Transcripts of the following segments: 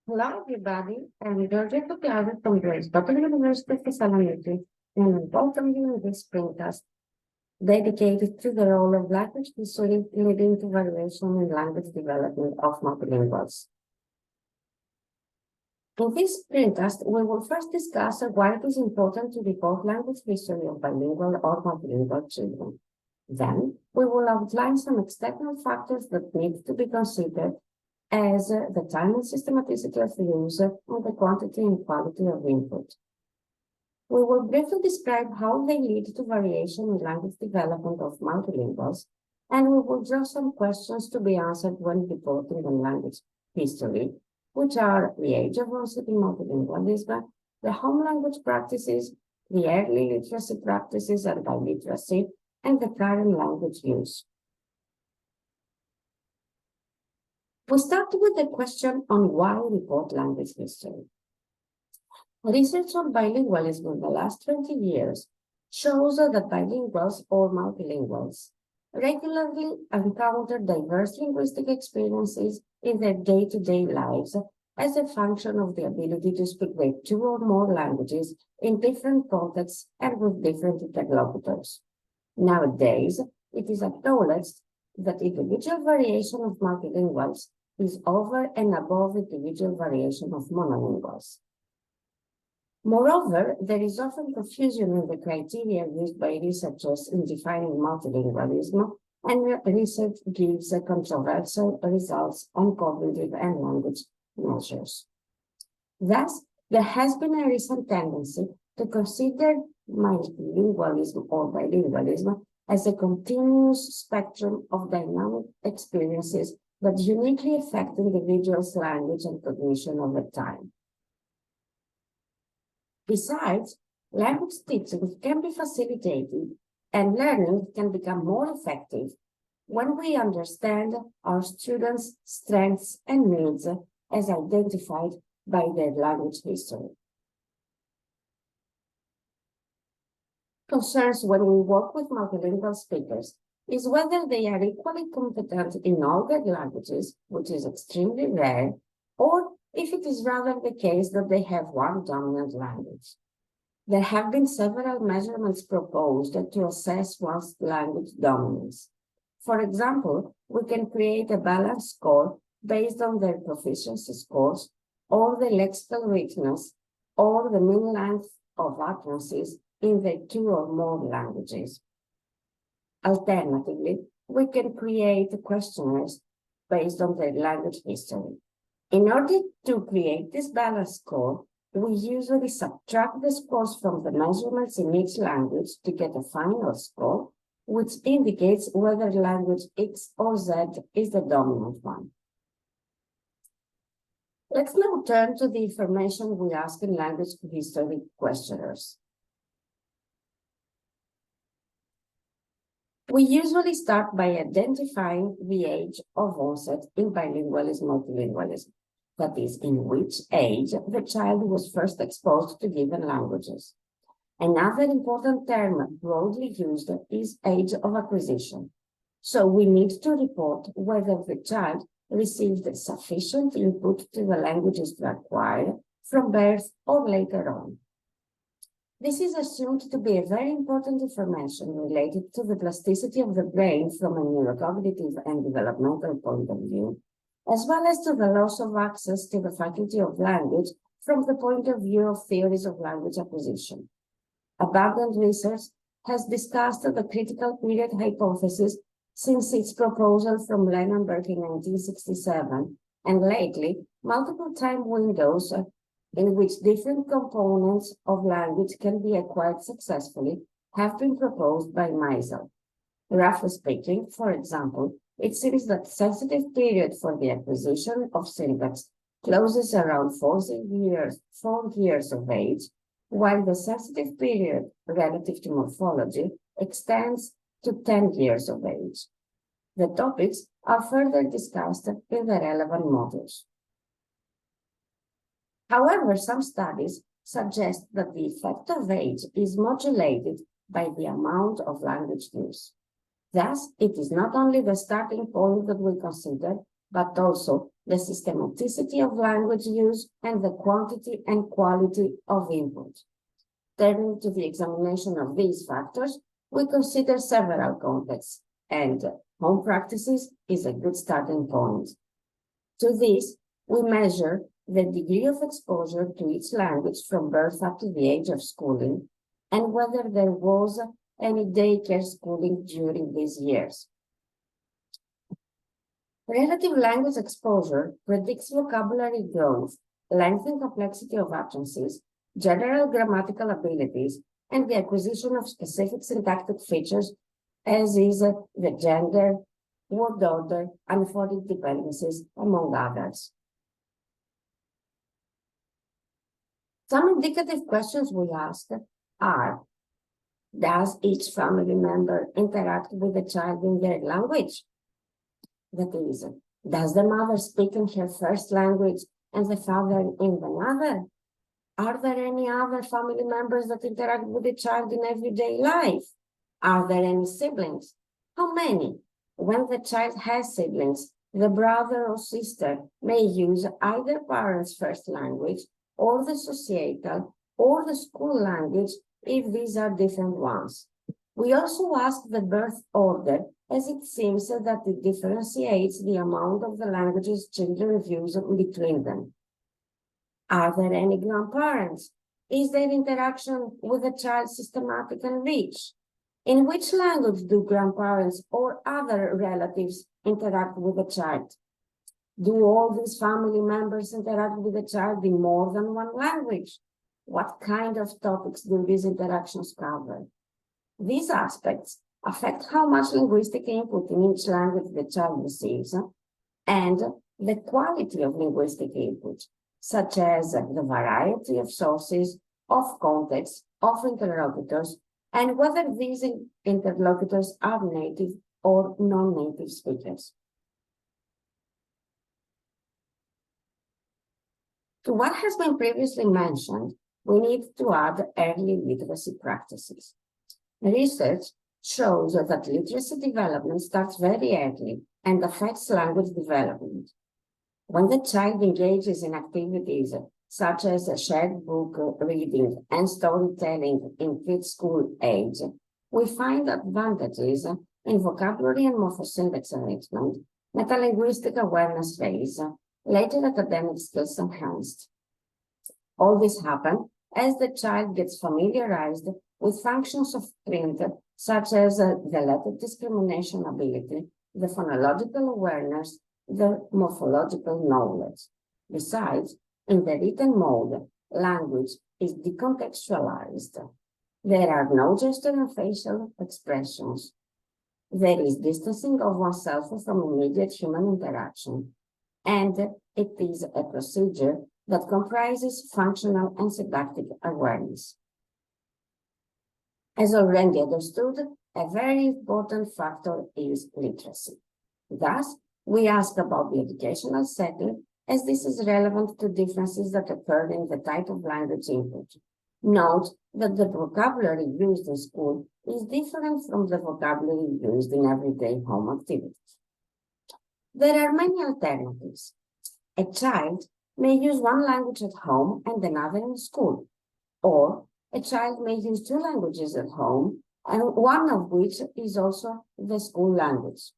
Hello, everybody. I'm Georgia Topiaga from Grace Butler University of Thessaloniki, and I welcome you in this podcast dedicated to the role of language history leading to variation in language development of multilinguals. In this screencast, we will first discuss why it is important to report language history of bilingual or multilingual children. Then, we will outline some external factors that need to be considered as the time and systematicity of use and the quantity and quality of input. We will briefly describe how they lead to variation in language development of multilinguals, and we will draw some questions to be answered when reporting on language history, which are the age of onset in multilingualism, the home language practices, the early literacy practices and biliteracy, and the current language use. We start with the question on why report language history. Research on bilingualism in the last 20 years shows that bilinguals or multilinguals regularly encounter diverse linguistic experiences in their day-to-day lives as a function of the ability to speak their two or more languages in different contexts and with different interlocutors. Nowadays, it is acknowledged that individual variation of multilinguals is over and above individual variation of monolinguals. Moreover, there is often confusion in the criteria used by researchers in defining multilingualism, and research gives controversial results on cognitive and language measures. Thus, there has been a recent tendency to consider multilingualism or bilingualism as a continuous spectrum of dynamic experiences that uniquely affect individuals' language and cognition over time. Besides, language teaching can be facilitated and learning can become more effective when we understand our students' strengths and needs as identified by their language history. Concerns when we work with multilingual speakers is whether they are equally competent in all their languages, which is extremely rare, or if it is rather the case that they have one dominant language. There have been several measurements proposed to assess one's language dominance. For example, we can create a balance score based on their proficiency scores, or the lexical richness, or the mean length of utterances in their two or more languages. Alternatively, we can create questionnaires based on their language history. In order to create this balance score, we usually subtract the scores from the measurements in each language to get a final score, which indicates whether language X or Z is the dominant one. Let's now turn to the information we ask in language history questionnaires. We usually start by identifying the age of onset in bilingualism, multilingualism. That is, in which age the child was first exposed to given languages. Another important term broadly used is age of acquisition. So we need to report whether the child received sufficient input to the languages to acquire from birth or later on. This is assumed to be a very important information related to the plasticity of the brain from a neurocognitive and developmental point of view, as well as to the loss of access to the faculty of language from the point of view of theories of language acquisition. Abundant research has discussed the critical period hypothesis since its proposal from Lenenberg in 1967, and lately, multiple time windows in which different components of language can be acquired successfully have been proposed by Meisel. Roughly speaking, for example, it seems that sensitive period for the acquisition of syntax closes around 4 years of age, while the sensitive period relative to morphology extends to 10 years of age. The topics are further discussed in the relevant modules. However, some studies suggest that the effect of age is modulated by the amount of language use. Thus, it is not only the starting point that we consider, but also the systematicity of language use, and the quantity and quality of input. Turning to the examination of these factors, we consider several contexts, and home practices is a good starting point. To this, we measure the degree of exposure to each language from birth up to the age of schooling, and whether there was any daycare schooling during these years. Relative language exposure predicts vocabulary growth, length and complexity of utterances, general grammatical abilities, and the acquisition of specific syntactic features, as is the gender, word order, and phonic dependencies, among others. Some indicative questions we ask are, does each family member interact with the child in their language? That is, does the mother speak in her first language and the father in another? Are there any other family members that interact with the child in everyday life? Are there any siblings? How many? When the child has siblings, the brother or sister may use either parent's first language or the societal or the school language if these are different ones. We also ask the birth order, as it seems that it differentiates the amount of the languages children use between them. Are there any grandparents? Is their interaction with the child systematic and rich? In which language do grandparents or other relatives interact with the child? Do all these family members interact with the child in more than one language? What kind of topics do these interactions cover? These aspects affect how much linguistic input in each language the child receives and the quality of linguistic input, such as the variety of sources, of contexts, of interlocutors, and whether these interlocutors are native or non-native speakers. To what has been previously mentioned, we need to add early literacy practices. Research shows that literacy development starts very early and affects language development. When the child engages in activities such as shared book reading and storytelling in preschool age, we find advantages in vocabulary and morphosyntax arrangement, metalinguistic awareness phase, later academic skills enhanced. All this happens as the child gets familiarized with functions of print, such as the letter discrimination ability, the phonological awareness, the morphological knowledge. Besides, in the written mode, language is decontextualized. There are no gesture and facial expressions. There is distancing of oneself from immediate human interaction, and it is a procedure that comprises functional and syntactic awareness. As already understood, a very important factor is literacy. Thus, we ask about the educational setting, as this is relevant to differences that occur in the type of language input. Note that the vocabulary used in school is different from the vocabulary used in everyday home activities. There are many alternatives. A child may use one language at home and another in school, or a child may use two languages at home, and one of which is also the school language.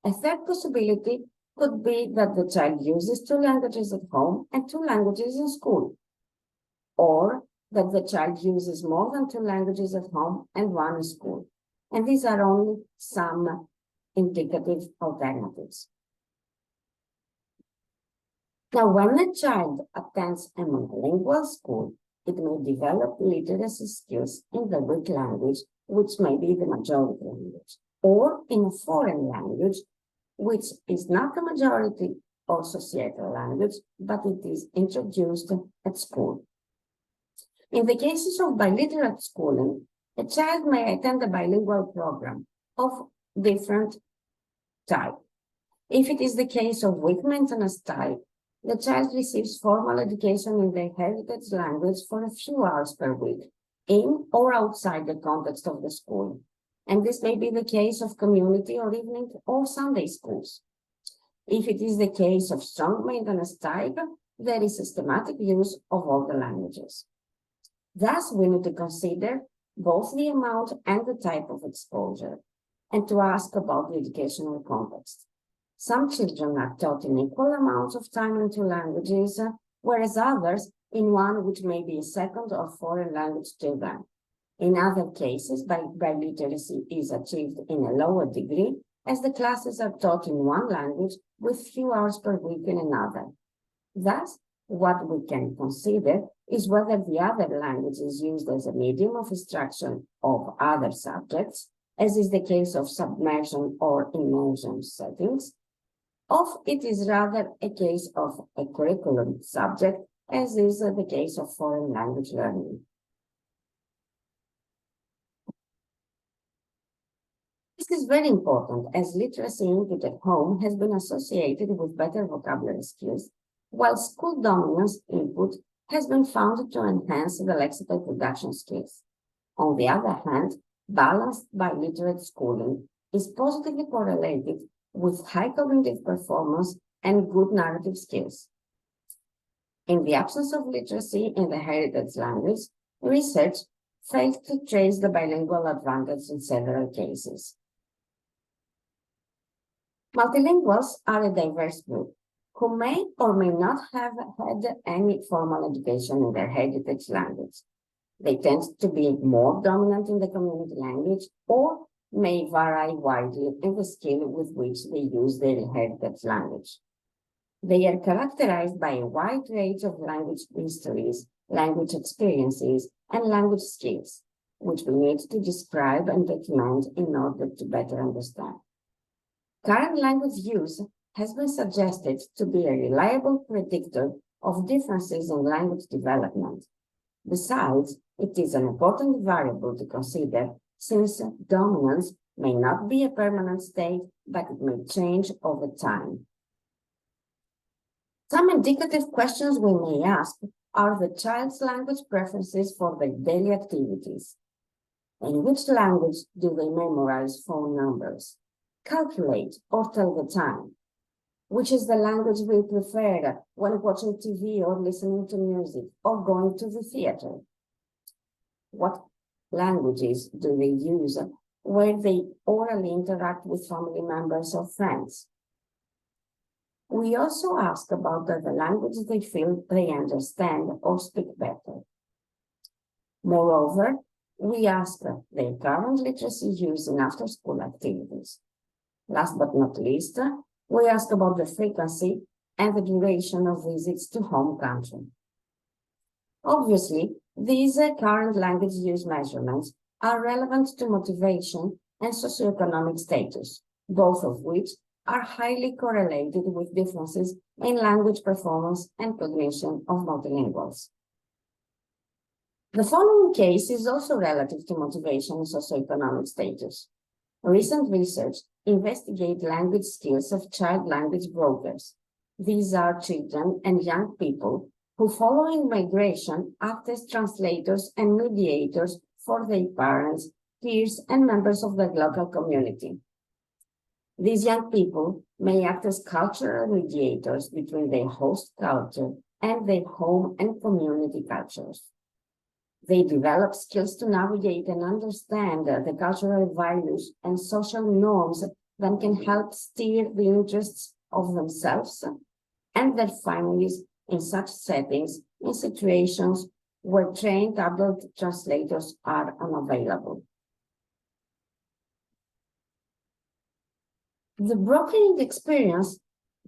A third possibility could be that the child uses two languages at home and two languages in school, or that the child uses more than two languages at home and one in school. And these are only some indicative alternatives. Now, when a child attends a monolingual school, it may develop literacy skills in the Greek language, which may be the majority language, or in a foreign language, which is not the majority or societal language, but it is introduced at school. In the cases of biliterate schooling, a child may attend a bilingual program of different type. If it is the case of weak maintenance type, the child receives formal education in their heritage language for a few hours per week, in or outside the context of the school. And this may be the case of community or evening or Sunday schools. If it is the case of strong maintenance type, there is systematic use of all the languages. Thus, we need to consider both the amount and the type of exposure, and to ask about the educational context. Some children are taught in equal amounts of time in two languages, whereas others in one which may be a second or foreign language to them. In other cases, biliteracy is achieved in a lower degree, as the classes are taught in one language with few hours per week in another. Thus, what we can consider is whether the other language is used as a medium of instruction of other subjects, as is the case of submersion or immersion settings, or it is rather a case of a curriculum subject, as is the case of foreign language learning. This is very important, as literacy input at home has been associated with better vocabulary skills, while school dominance input has been found to enhance the lexical production skills. On the other hand, balanced biliterate schooling is positively correlated with high cognitive performance and good narrative skills. In the absence of literacy in the heritage language, research failed to trace the bilingual advantage in several cases. Multilinguals are a diverse group who may or may not have had any formal education in their heritage language. They tend to be more dominant in the community language or may vary widely in the skill with which they use their heritage language. They are characterized by a wide range of language histories, language experiences, and language skills, which we need to describe and document in order to better understand. Current language use has been suggested to be a reliable predictor of differences in language development. Besides, it is an important variable to consider since dominance may not be a permanent state, but it may change over time. Some indicative questions we may ask are the child's language preferences for their daily activities. In which language do they memorize phone numbers, calculate, or tell the time? Which is the language we prefer when watching TV or listening to music or going to the theater? What languages do they use where they orally interact with family members or friends? We also ask about the language they feel they understand or speak better. Moreover, we ask their current literacy use in after-school activities. Last but not least, we ask about the frequency and the duration of visits to home country. Obviously, these current language use measurements are relevant to motivation and socioeconomic status, both of which are highly correlated with differences in language performance and cognition of multilinguals. The following case is also relative to motivation and socioeconomic status. Recent research investigates language skills of child language brokers. These are children and young people who, following migration, act as translators and mediators for their parents, peers, and members of the local community. These young people may act as cultural mediators between their host culture and their home and community cultures. They develop skills to navigate and understand the cultural values and social norms that can help steer the interests of themselves and their families in such settings, in situations where trained adult translators are unavailable. The brokering experience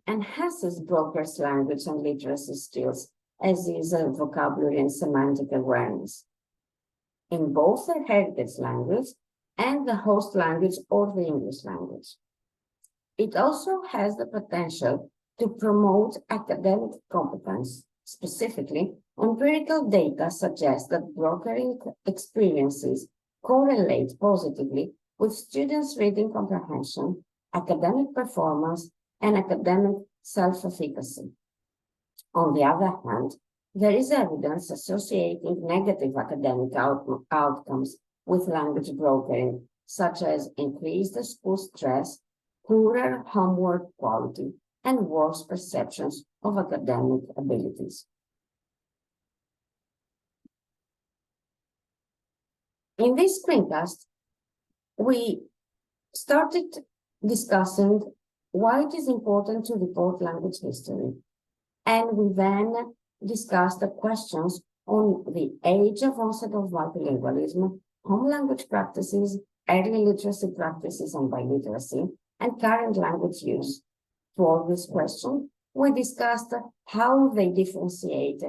enhances brokers' language and literacy skills, as is vocabulary and semantic awareness, in both the heritage language and the host language or the English language. It also has the potential to promote academic competence. Specifically, empirical data suggests that brokering experiences correlate positively with students' reading comprehension, academic performance, and academic self-efficacy. On the other hand, there is evidence associating negative academic outcomes with language brokering, such as increased school stress, poorer homework quality, and worse perceptions of academic abilities. In this screencast, we started discussing why it is important to report language history. And we then discussed the questions on the age of onset of multilingualism, home language practices, early literacy practices and biliteracy, and current language use. To all these questions, we discussed how they differentiate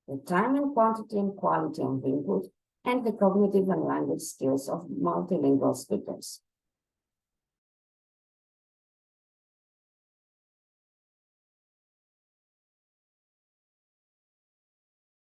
the time and quantity and quality of input and the cognitive and language skills of multilingual speakers.